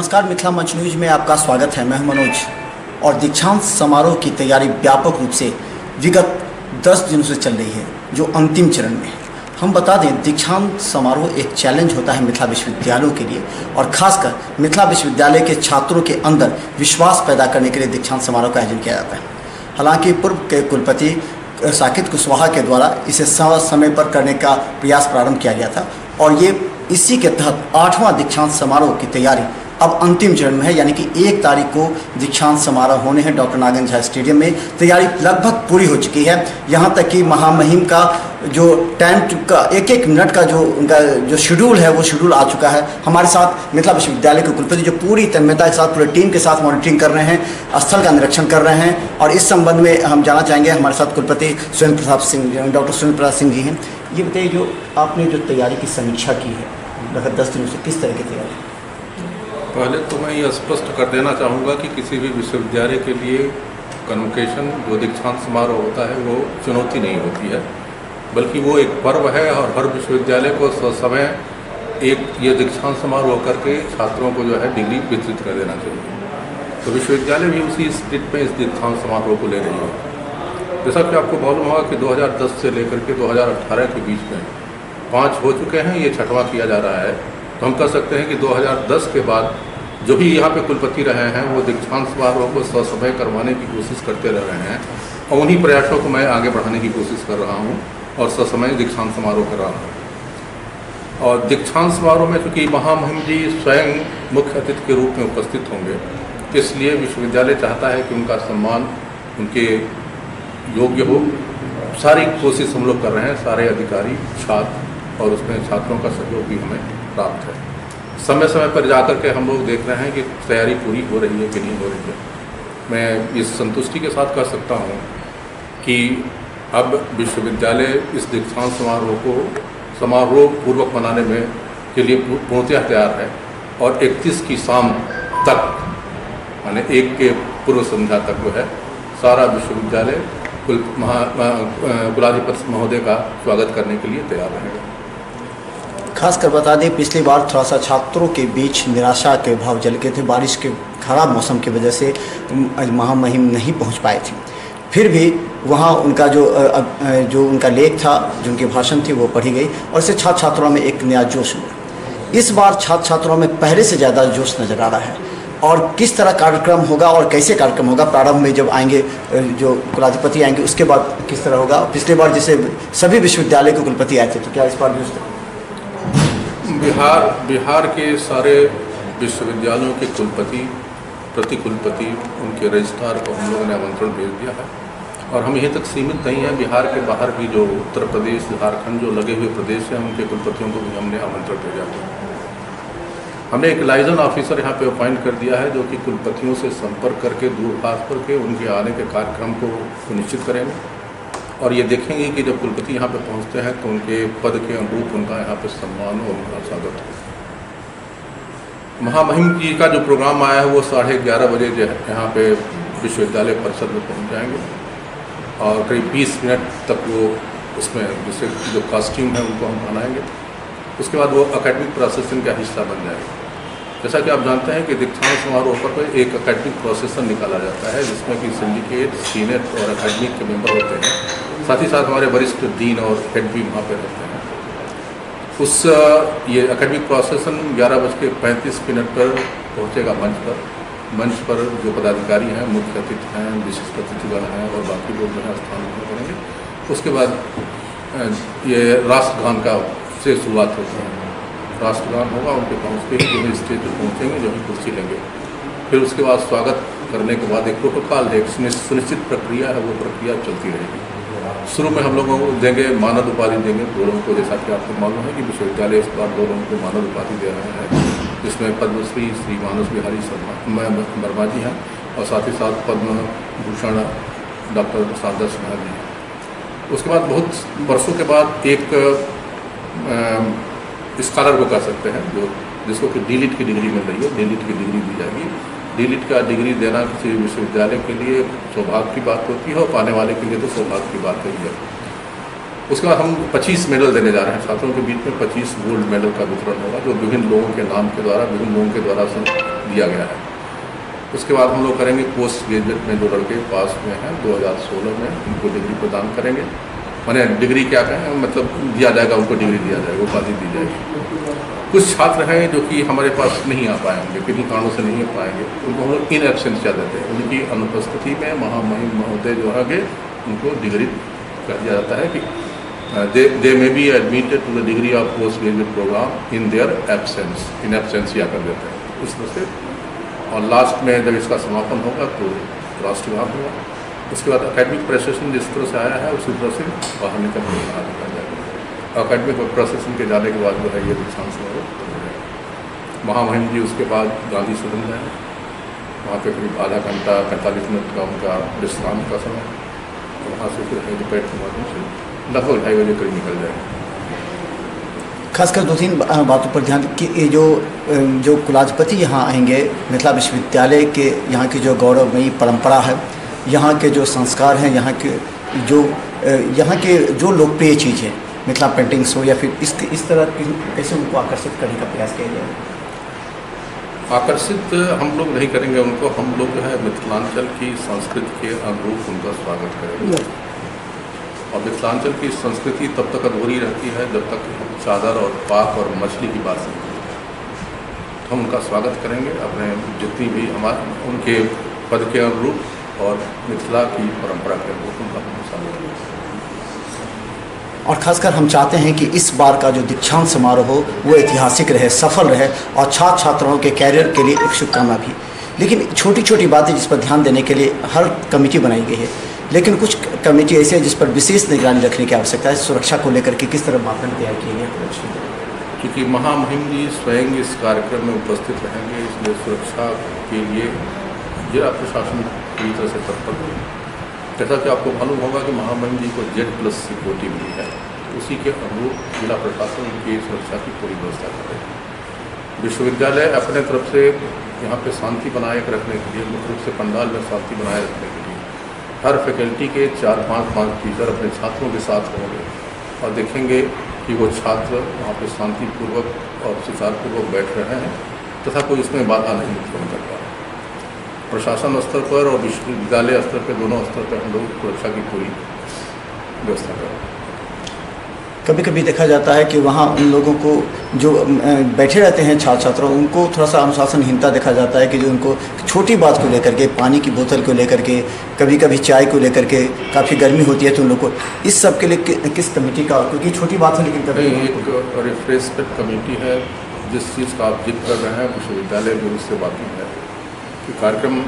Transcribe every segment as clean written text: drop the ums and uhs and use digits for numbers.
नमस्कार, मिथिला मंच न्यूज में आपका स्वागत है। मैं हूं मनोज और दीक्षांत समारोह की तैयारी व्यापक रूप से विगत 10 दिनों से चल रही है, जो अंतिम चरण में है। हम बता दें, दीक्षांत समारोह एक चैलेंज होता है मिथिला विश्वविद्यालयों के लिए और खासकर मिथिला विश्वविद्यालय के छात्रों के अंदर विश्वास पैदा करने के लिए दीक्षांत समारोह का आयोजन किया जाता है। हालांकि पूर्व के कुलपति साकेत कुशवाहा के द्वारा इसे समय पर करने का प्रयास प्रारंभ किया गया था और ये इसी के तहत 8वां दीक्षांत समारोह की तैयारी अब अंतिम चरण में है, यानी कि 1 तारीख को दीक्षांत समारोह होने हैं डॉक्टर नागेंद्र झा स्टेडियम में। तैयारी लगभग पूरी हो चुकी है। यहाँ तक कि महामहिम का जो टाइम का एक मिनट का जो उनका जो शेड्यूल है वो शेड्यूल आ चुका है। हमारे साथ मिथिला विश्वविद्यालय के कुलपति जो पूरी तन्मयता के साथ पूरे टीम के साथ मॉनिटरिंग कर रहे हैं, स्थल का निरीक्षण कर रहे हैं और इस संबंध में हम जानना चाहेंगे। हमारे साथ कुलपति सुरेंद्र प्रताप सिंह, डॉक्टर सुरेंद्र प्रताप सिंह जी हैं। ये बताइए, जो आपने जो तैयारी की समीक्षा की है लगभग 10 दिनों से, किस तरह की तैयारी? पहले तो मैं ये स्पष्ट कर देना चाहूँगा कि किसी भी विश्वविद्यालय के लिए कन्वोकेशन जो दीक्षांत समारोह होता है वो चुनौती नहीं होती है, बल्कि वो एक पर्व है और हर विश्वविद्यालय को समय एक ये दीक्षांत समारोह करके छात्रों को जो है डिग्री वितरित कर देना चाहिए। तो विश्वविद्यालय भी उसी स्पिरिट में इस दीक्षांत समारोह को ले रही है। जैसा कि आपको मालूम होगा कि 2010 से लेकर के 2018 के बीच में 5 हो चुके हैं, ये 6वां किया जा रहा है। तो हम कह सकते हैं कि 2010 के बाद जो भी यहाँ पे कुलपति रहे हैं वो दीक्षांत समारोह को ससमय करवाने की कोशिश करते रह रहे हैं और उन्हीं प्रयासों को मैं आगे बढ़ाने की कोशिश कर रहा हूँ और ससमय दीक्षांत समारोह कर रहा हूँ। और दीक्षांत समारोह में चूँकि महामहिम जी स्वयं मुख्य अतिथि के रूप में उपस्थित होंगे, इसलिए विश्वविद्यालय चाहता है कि उनका सम्मान उनके योग्य हो। सारी कोशिश हम लोग कर रहे हैं, सारे अधिकारी, छात्र और उसमें छात्रों का सहयोग भी हमें प्राप्त है। समय समय पर जाकर के हम लोग देख रहे हैं कि तैयारी पूरी हो रही है कि नहीं हो रही है। मैं इस संतुष्टि के साथ कह सकता हूँ कि अब विश्वविद्यालय इस दीक्षांत समारोह को समारोह पूर्वक मनाने में के लिए पूर्णतः तैयार है और 31 की शाम तक, माने 1 के पूर्व संध्या तक जो है सारा विश्वविद्यालय कुलाधिपति महोदय का स्वागत करने के लिए तैयार रहेगा। खासकर बता दें, पिछली बार थोड़ा सा छात्रों के बीच निराशा के भाव जल के थे। बारिश के खराब मौसम की वजह से महामहिम नहीं पहुंच पाए थे। फिर भी वहां उनका जो उनका लेख था, जो उनकी भाषण थी, वो पढ़ी गई और इससे छात्र छात्राओं में एक नया जोश हुआ। इस बार छात्र छात्राओं में पहले से ज़्यादा जोश नजर आ रहा है। और किस तरह कार्यक्रम होगा और कैसे कार्यक्रम होगा? प्रारंभ में जब आएंगे, जो कुलाधिपति आएंगे, उसके बाद किस तरह होगा? पिछले बार जैसे सभी विश्वविद्यालय के कुलपति आए थे, तो क्या इस बार बिहार के सारे विश्वविद्यालयों के कुलपति, प्रति कुलपति, उनके रजिस्ट्रार को हम लोगों ने आमंत्रण भेज दिया है। और हम यहीं तक सीमित नहीं हैं, बिहार के बाहर भी जो उत्तर प्रदेश, झारखंड जो लगे हुए प्रदेश हैं, उनके कुलपतियों को भी हमने आमंत्रण भेजा है। हमने एक लाइजन ऑफिसर यहाँ पे अपॉइंट कर दिया है, जो कि कुलपतियों से संपर्क करके दूरभाष पर के उनके आने के कार्यक्रम को सुनिश्चित करेंगे और ये देखेंगे कि जब कुलपति यहाँ पे पहुँचते हैं तो उनके पद के अनुरूप उनका यहाँ पे सम्मान और उनका स्वागत हो। महामहिम जी का जो प्रोग्राम आया है वो 11:30 बजे जो है यहाँ पे विश्वविद्यालय परिसर में पहुँच जाएंगे और करीब 20 मिनट तक वो उसमें जैसे जो कॉस्ट्यूम है उनको हम बनाएंगे। उसके बाद वो एकेडमिक प्रोसेसन का हिस्सा बन जाएगा। जैसा कि आप जानते हैं कि दीक्षांत समारोह पर एक एकेडमिक प्रोसेसन निकाला जाता है, जिसमें कि सिंडिकेट, सीनेट और एकेडमिक के मेंबर होते हैं। साथ ही साथ हमारे वरिष्ठ डीन और हेड भी वहाँ पर रहते हैं। ये एकेडमिक प्रोसेसन 11:35 पर पहुँचेगा मंच पर जो पदाधिकारी हैं, मुख्य अतिथि हैं, विशिष्ट अतिथिगण हैं और बाकी लोग जो है स्थान ग्रहण करेंगे। उसके बाद ये राष्ट्रगान का से शुरुआत होती है। राष्ट्रगान होगा, उनके पहुँचते ही जो है स्टेज पर पहुँचेंगे, जो है कुर्सी लेंगे। फिर उसके बाद स्वागत करने के बाद एक प्रोटोकॉल है, एक सुनिश्चित प्रक्रिया है, वो प्रक्रिया चलती रहेगी। शुरू में हम लोगों को देंगे मानद उपाधि देंगे 2 लोगों को। जैसा कि आपको मालूम है कि विश्वविद्यालय इस बार 2 लोगों को मानद उपाधि दे रहे हैं, जिसमें पद्मश्री श्री मानस बिहारी वर्मा जी हैं और साथ ही साथ पद्म भूषण डॉक्टर सारदा सिन्हा जी हैं। उसके बाद बहुत वर्षों के बाद एक स्कॉलर को कह सकते हैं, जो जिसको कि डीलिट की डिग्री मिल रही है, डीलिट की डिग्री दी जाएगी। डीलिट का डिग्री देना किसी विश्वविद्यालय के लिए सौभाग्य की बात होती है और पाने वाले के लिए तो सौभाग्य की बात है। उसके बाद हम 25 मेडल देने जा रहे हैं। छात्रों के बीच में 25 गोल्ड मेडल का वितरण होगा, जो विभिन्न लोगों के नाम के द्वारा, विभिन्न लोगों के द्वारा से दिया गया है। उसके बाद हम लोग करेंगे पोस्ट ग्रेजुएट में जो लड़के पास में हैं 2016 में, उनको डिग्री प्रदान करेंगे। मैंने डिग्री क्या कहें, मतलब दिया जाएगा, उनको डिग्री दिया जाएगा, उपाधि दी जाएगी। कुछ छात्र हैं जो कि हमारे पास नहीं आ पाएंगे, किन्हीं कारणों से नहीं आ पाएंगे, उनको हम लोग इन एब्सेंशिया देते हैं। उनकी अनुपस्थिति में महामहिम महोदय जो है उनको डिग्री कह दिया जाता है कि they may be admitted to the degree of post graduate programme in their absence, in absentia कर देते हैं इस तरह से। और लास्ट में जब इसका समापन होगा तो राष्ट्रगान होगा। उसके बाद अकेडमिक प्रोसेसन जिस तरह से आया है उसी तरह से बाहर निकल के आगे कर जाएगा। अकेडमिक प्रोसेसन के जाने के बाद जो है ये दीक्षांत समारोह। महामहिम जी उसके बाद गांधी सदन जाएंगे, वहाँ पे करीब आधा घंटा 45 मिनट का उनका विश्राम का समय, वहाँ से फिर हेलीपैड के माध्यम से लगभग 2:30 बजे करीब निकल जाएंगे। खासकर 2-3 बातों पर ध्यान कि ये जो कुलाधिपति यहाँ आएंगे, मिथिला विश्वविद्यालय के यहाँ की जो गौरवमयी परंपरा है, यहाँ के जो संस्कार हैं, यहाँ के जो लोकप्रिय चीज़ है, मिथिला पेंटिंग्स हो या फिर इस तरह की, कैसे उनको आकर्षित करने का प्रयास किया जाए? आकर्षित हम लोग नहीं करेंगे उनको, हम लोग जो है मिथिलांचल की संस्कृति के अनुरूप उनका स्वागत करेंगे। और मिथिलांचल की संस्कृति तब तक अधूरी रहती है जब तक चादर और पाक और मछली की बात नहीं होती है। हम उनका स्वागत करेंगे अपने जितनी भी हमारे उनके पद के अनुरूप और मिथिला की परंपरा के अनुरूप उनका स्वागत करेंगे। और खासकर हम चाहते हैं कि इस बार का जो दीक्षांत समारोह हो वो ऐतिहासिक रहे, सफल रहे और छात्र छात्राओं के कैरियर के लिए एक शुभकामना भी। लेकिन छोटी छोटी बातें जिस पर ध्यान देने के लिए हर कमेटी बनाई गई है, लेकिन कुछ कमेटी ऐसी है जिस पर विशेष निगरानी रखने की आवश्यकता है। सुरक्षा को लेकर के किस तरह मापदंड तैयार किए गए? क्योंकि महामहिम जी स्वयं इस कार्यक्रम में उपस्थित रहेंगे, इसलिए सुरक्षा के लिए जिला प्रशासन पूरी तरह से तत्पर है। जैसा कि आपको मालूम होगा कि महामहिम जी को Z+ सिक्योरिटी मिली है, उसी के अनुरूप जिला प्रशासन की सुरक्षा की पूरी व्यवस्था करेगा। विश्वविद्यालय अपने तरफ से यहाँ पे शांति बनाए रखने के लिए, मुख्य रूप से पंडाल में शांति बनाए रखने के लिए हर फैकल्टी के 4-5 टीचर अपने छात्रों के साथ होंगे और देखेंगे कि वो छात्र वहाँ पे शांतिपूर्वक और सुचारुपूर्वक बैठ रहे हैं तथा कोई इसमें बाधा नहीं उत्पन्न कर पा रहा। प्रशासन स्तर पर और विश्वविद्यालय स्तर पर, दोनों स्तर पर हम लोग सुरक्षा की पूरी व्यवस्था कर रहे हैं। कभी कभी देखा जाता है कि वहाँ उन लोगों को जो बैठे रहते हैं छात्र छात्रों, उनको थोड़ा सा अनुशासनहीनता देखा जाता है कि जो उनको छोटी बात को लेकर के, पानी की बोतल को लेकर के, कभी कभी चाय को लेकर के, काफ़ी गर्मी होती है तो उन लोग को इस सब के लिए किस कमेटी का, क्योंकि छोटी बात है लेकिन कभी एक रिफ्रेशमेंट कमेटी है। जिस चीज़ का आप जिक्र कर रहे हैं विश्वविद्यालय भी उससे बाकी है कि कार्यक्रम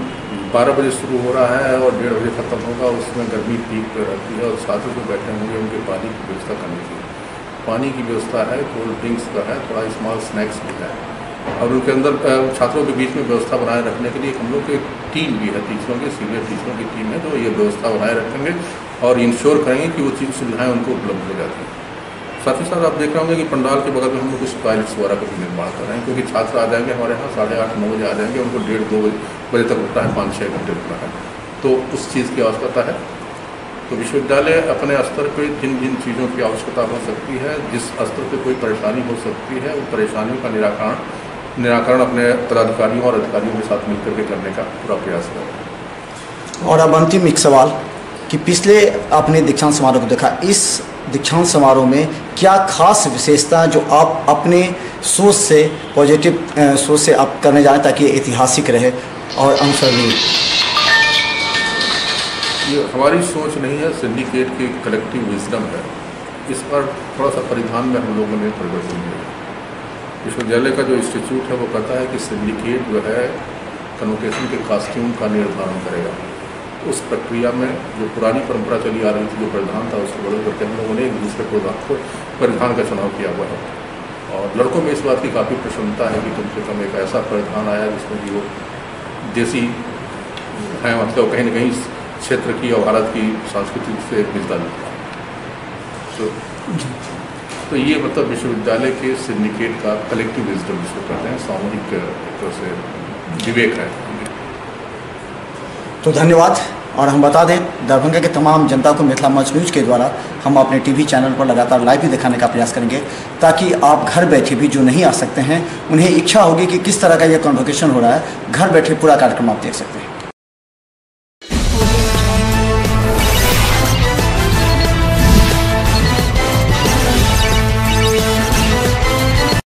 12 बजे शुरू हो रहा है और 1:30 बजे ख़त्म होगा। उसमें गर्मी पीक पर रहती है और छात्र जो बैठे होंगे उनके पानी की व्यवस्था करनी चाहिए। पानी की व्यवस्था है, कोल्ड ड्रिंक्स का है, थोड़ा स्मॉल स्नैक्स भी है और उनके अंदर छात्रों के बीच में व्यवस्था बनाए रखने के लिए हम लोग की टीम भी है, टीचरों की, सीनियर टीचरों की टीम है जो ये व्यवस्था बनाए रखेंगे और इंश्योर करेंगे कि वो चीज़ सुविधाएँ उनको उपलब्ध हो जाती हैं। साथ ही साथ आप देख रहे होंगे कि पंडाल के बगल में हम लोग कुछ टॉयलेट्स वगैरह का भी निर्माण कर रहे हैं, क्योंकि छात्र आ जाएंगे हमारे यहाँ 8:30-9 बजे आ जाएंगे, उनको 1:30-2 बजे तक रुकना है, 5-6 घंटे रुकना है, तो उस चीज़ की आवश्यकता है। तो विश्वविद्यालय अपने स्तर पर जिन जिन चीज़ों की आवश्यकता हो सकती है, जिस स्तर पर कोई परेशानी हो सकती है, उन परेशानियों का निराकरण अपने पदाधिकारियों और अधिकारियों के साथ मिलकर के करने का पूरा प्रयास करें। और अब अंतिम एक सवाल कि पिछले आपने दीक्षांत समारोह को देखा, इस दीक्षांत समारोह में क्या खास विशेषता जो आप अपने सोच से, पॉजिटिव सोच से आप करने जाएं ताकि ये ऐतिहासिक रहे और अनुसरणीय? ये हमारी सोच नहीं है, सिंडिकेट की कलेक्टिव विजडम है। इस पर थोड़ा सा परिधान में हम लोगों ने परिवर्तन किया। विश्वविद्यालय का जो इंस्टीट्यूट है वो कहता है कि सिंडिकेट जो है कन्वोकेशन के कॉस्ट्यूम का निर्धारण करेगा। उस प्रक्रिया में जो पुरानी परंपरा चली आ रही थी, जो परिधान था, उसको बड़े करके हम लोगों ने एक दूसरे परिधान का चुनाव किया हुआ है और लड़कों में इस बात की काफ़ी प्रसन्नता है कि कम से कम एक ऐसा परिधान आया जिसमें कि वो देसी है, मतलब कहीं न कहीं क्षेत्र की और भारत की संस्कृति से मिलता जुलता। तो ये मतलब विश्वविद्यालय के सिंडिकेट का कलेक्टिव विजडम जिसको कहते हैं, सामूहिक तरह से विवेक है। तो धन्यवाद और हम बता दें, दरभंगा के तमाम जनता को मिथिला मंच न्यूज़ के द्वारा हम अपने टीवी चैनल पर लगातार लाइव भी दिखाने का प्रयास करेंगे, ताकि आप घर बैठे भी जो नहीं आ सकते हैं उन्हें इच्छा होगी कि किस तरह का यह कन्वोकेशन हो रहा है, घर बैठे पूरा कार्यक्रम आप देख सकते हैं।